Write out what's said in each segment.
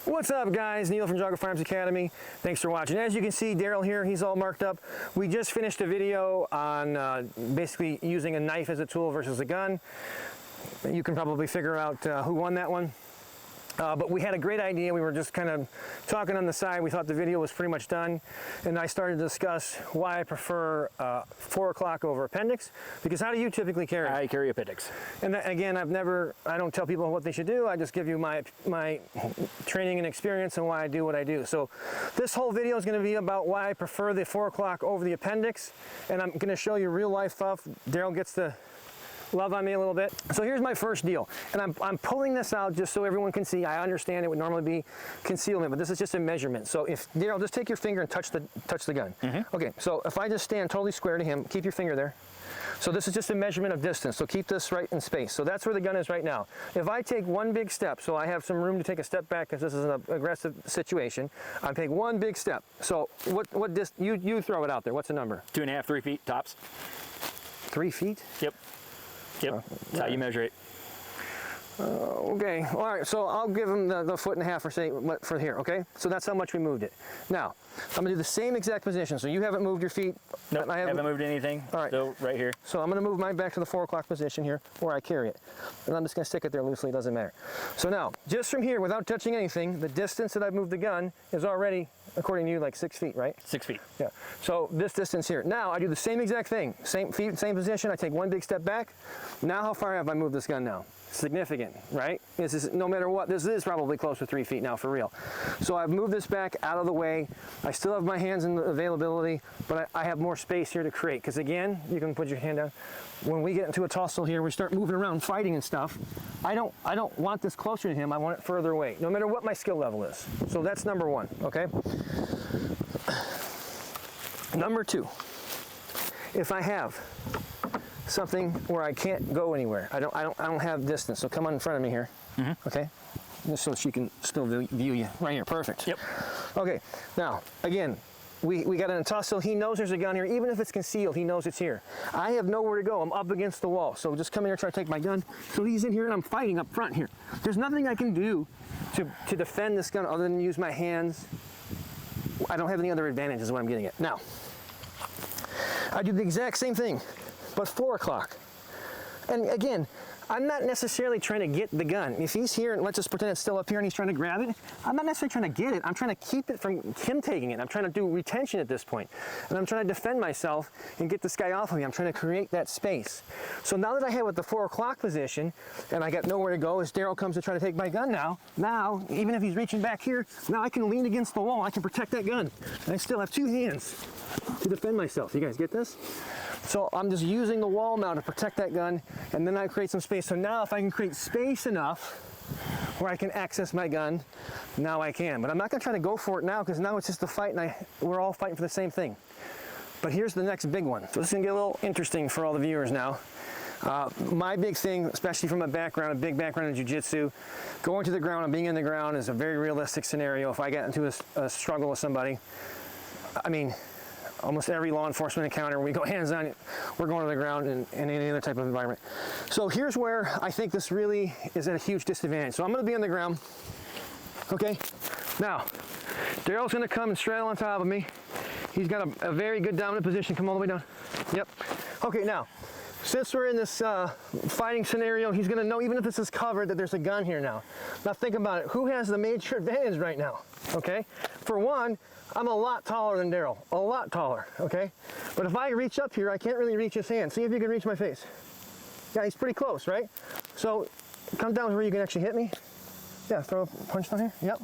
What's up, guys? Neil from Geauga Firearms Academy. Thanks for watching. As you can see, Daryl here, he's all marked up. We just finished a video on basically using a knife as a tool versus a gun. You can probably figure out who won that one. But we had a great idea. We were just kind of talking on the side. We thought the video was pretty much done. And I started to discuss why I prefer 4 o'clock over Appendix. Because how do you typically carry? I carry Appendix. And that, again, I don't tell people what they should do. I just give you my training and experience and why I do what I do. So this whole video is going to be about why I prefer the 4 o'clock over the Appendix. And I'm going to show you real life stuff. Daryl gets to love on me a little bit. So here's my first deal, and I'm pulling this out just so everyone can see. I understand it would normally be concealment, but this is just a measurement. So if Daryl, just take your finger and touch the gun. Mm-hmm. Okay, so if I just stand totally square to him, keep your finger there. So this is just a measurement of distance, so keep this right in space. So that's where the gun is right now. If I take one big step, so I have some room to take a step back because this is an aggressive situation, I take one big step. So what you throw it out there, what's the number? 2.5, 3 feet tops. 3 feet? Yep. Yep, that's how you measure it. Okay, all right, so I'll give him the 1.5 feet for here, okay? So that's how much we moved it. Now, I'm gonna do the same exact position, so you haven't moved your feet. Nope, I haven't moved anything. All right. Still right here. So I'm gonna move mine back to the 4 o'clock position here, where I carry it. And I'm just gonna stick it there loosely, it doesn't matter. So now, just from here, without touching anything, the distance that I've moved the gun is already, according to you, like 6 feet, right? 6 feet. Yeah, so this distance here. Now, I do the same exact thing. Same feet, same position, I take one big step back. Now, how far have I moved this gun now? Significant, right? This is, no matter what, this is probably close to 3 feet now for real. So I've moved this back out of the way. I still have my hands in the availability, but I have more space here to create. Because again, you can put your hand down. When we get into a tussle here, we start moving around, fighting and stuff. I don't want this closer to him. I want it further away, no matter what my skill level is. So that's number one, okay? Number two, if I have something where I can't go anywhere, I don't have distance, so come on in front of me here. Mm-hmm. Okay, just so she can still view you right here. Perfect. Yep. Okay, now again, we got in a tussle. He knows there's a gun here, even if it's concealed. He knows it's here. I have nowhere to go. I'm up against the wall, so just come in here, try to take my gun. So he's in here and I'm fighting up front here. There's nothing I can do to defend this gun other than use my hands. I don't have any other advantages is what I'm getting at. Now, I do the exact same thing, but 4 o'clock. And again, I'm not necessarily trying to get the gun. If he's here, and let's just pretend it's still up here and he's trying to grab it, I'm not necessarily trying to get it. I'm trying to keep it from him taking it. I'm trying to do retention at this point. And I'm trying to defend myself and get this guy off of me. I'm trying to create that space. So now that I have it at the 4 o'clock position, and I got nowhere to go as Daryl comes to try to take my gun now, even if he's reaching back here, now I can lean against the wall. I can protect that gun. And I still have 2 hands to defend myself. You guys get this? So I'm just using the wall now to protect that gun, and then I create some space. So now if I can create space enough where I can access my gun, now I can. But I'm not gonna try to go for it now, because now it's just a fight and we're all fighting for the same thing. But here's the next big one. So this is gonna get a little interesting for all the viewers now. My big thing, especially from a big background in jiu-jitsu, going to the ground and being in the ground is a very realistic scenario. If I get into a struggle with somebody, I mean, almost every law enforcement encounter, we go hands on, we're going to the ground in any other type of environment. So here's where I think this really is at a huge disadvantage. So I'm going to be on the ground. Okay, now Daryl's going to come and straddle on top of me. He's got a very good dominant position. Come all the way down. Yep. Okay, now since we're in this fighting scenario, he's going to know, even if this is covered, that there's a gun here now. Now think about it. Who has the major advantage right now? Okay, for one, I'm a lot taller than Daryl, a lot taller, okay? But if I reach up here, I can't really reach his hand. See if you can reach my face. Yeah, he's pretty close, right? So come down where you can actually hit me. Yeah, throw a punch down here. Yep,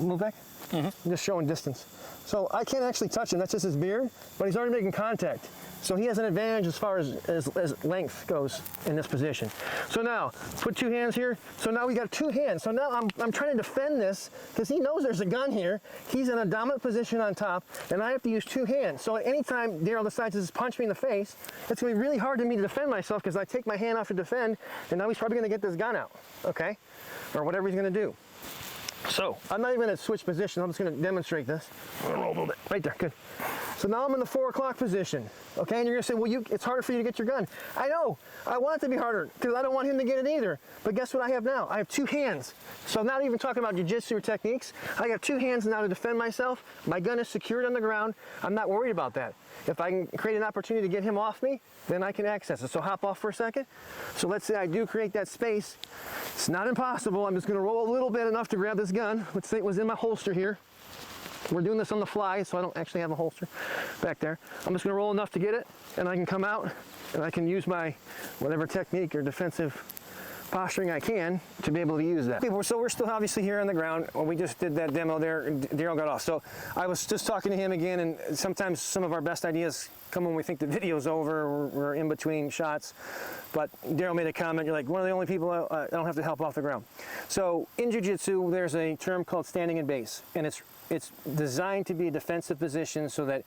move back. Mm-hmm. Just showing distance. So I can't actually touch him, that's just his beard, but he's already making contact. So he has an advantage as far as length goes in this position. So now, put 2 hands here. So now we got 2 hands. So now I'm trying to defend this because he knows there's a gun here. He's in a dominant position on top, and I have to use 2 hands. So anytime Daryl decides to just punch me in the face, it's gonna be really hard for me to defend myself because I take my hand off to defend, and now he's probably gonna get this gun out, okay? Or whatever he's gonna do. So I'm not even gonna switch positions. I'm just gonna demonstrate this. Roll a little bit. Right there, good. So now I'm in the 4 o'clock position, okay? And you're gonna say, well, it's harder for you to get your gun. I know, I want it to be harder because I don't want him to get it either. But guess what I have now? I have 2 hands. So I'm not even talking about jiu-jitsu or techniques. I got 2 hands now to defend myself. My gun is secured on the ground. I'm not worried about that. If I can create an opportunity to get him off me, then I can access it. So hop off for a second. So let's say I do create that space. It's not impossible. I'm just gonna roll a little bit enough to grab this gun. Let's say it was in my holster here. We're doing this on the fly, so I don't actually have a holster back there. I'm just gonna roll enough to get it, and I can come out, and I can use my whatever technique or defensive posturing I can to be able to use that. Okay, so we're still obviously here on the ground. When we just did that demo there, Daryl got off. So I was just talking to him again, and sometimes some of our best ideas come when we think the video's over, we're in between shots. But Daryl made a comment, you're like, one of the only people I don't have to help off the ground. So in jiu-jitsu, there's a term called standing in base, and it's designed to be a defensive position so that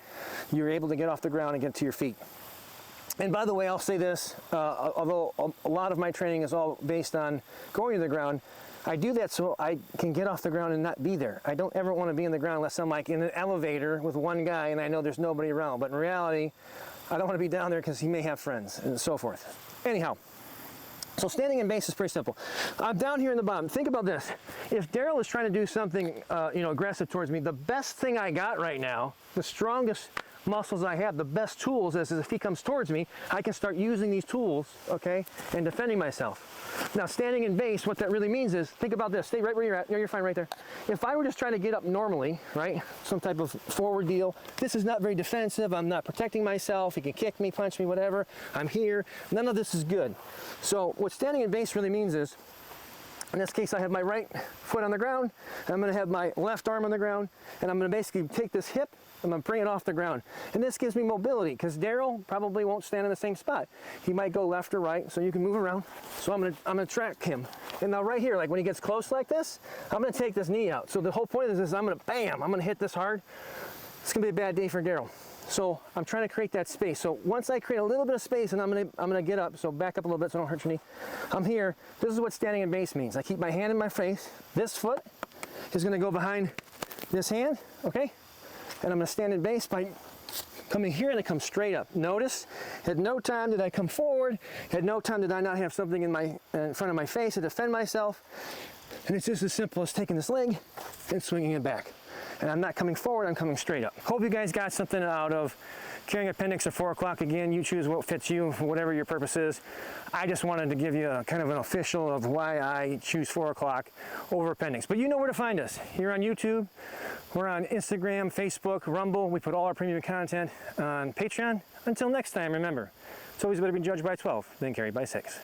you're able to get off the ground and get to your feet. And by the way, I'll say this, although a lot of my training is all based on going to the ground, I do that so I can get off the ground and not be there. I don't ever want to be in the ground unless I'm like in an elevator with one guy and I know there's nobody around. But in reality, I don't want to be down there because he may have friends and so forth. Anyhow, so standing in base is pretty simple. I'm down here in the bottom. Think about this. If Daryl is trying to do something aggressive towards me, the best thing I got right now, the strongest muscles I have, the best tools is if he comes towards me, I can start using these tools, okay, and defending myself. Now, standing in base, what that really means is, think about this, stay right where you're at, you're fine right there. If I were just trying to get up normally, right, some type of forward deal, this is not very defensive, I'm not protecting myself, he can kick me, punch me, whatever, I'm here, none of this is good. So what standing in base really means is, in this case, I have my right foot on the ground, and I'm gonna have my left arm on the ground, and I'm gonna basically take this hip, I'm gonna bring it off the ground. And this gives me mobility, because Daryl probably won't stand in the same spot. He might go left or right, so you can move around. So I'm gonna track him. And now right here, like when he gets close like this, I'm gonna take this knee out. So the whole point of this is I'm gonna hit this hard. It's gonna be a bad day for Daryl. So I'm trying to create that space. So once I create a little bit of space and I'm gonna get up, so back up a little bit so I don't hurt your knee. I'm here, this is what standing in base means. I keep my hand in my face, this foot is gonna go behind this hand, okay? And I'm gonna stand in base by coming here and I come straight up. Notice, at no time did I come forward, at no time did I not have something in front of my face to defend myself. And it's just as simple as taking this leg and swinging it back. And I'm not coming forward, I'm coming straight up. Hope you guys got something out of carrying appendix at 4 o'clock. Again, you choose what fits you, whatever your purpose is. I just wanted to give you a kind of an official of why I choose 4 o'clock over appendix. But you know where to find us. Here on YouTube, we're on Instagram, Facebook, Rumble. We put all our premium content on Patreon. Until next time, remember, it's always better to be judged by 12 than carried by 6.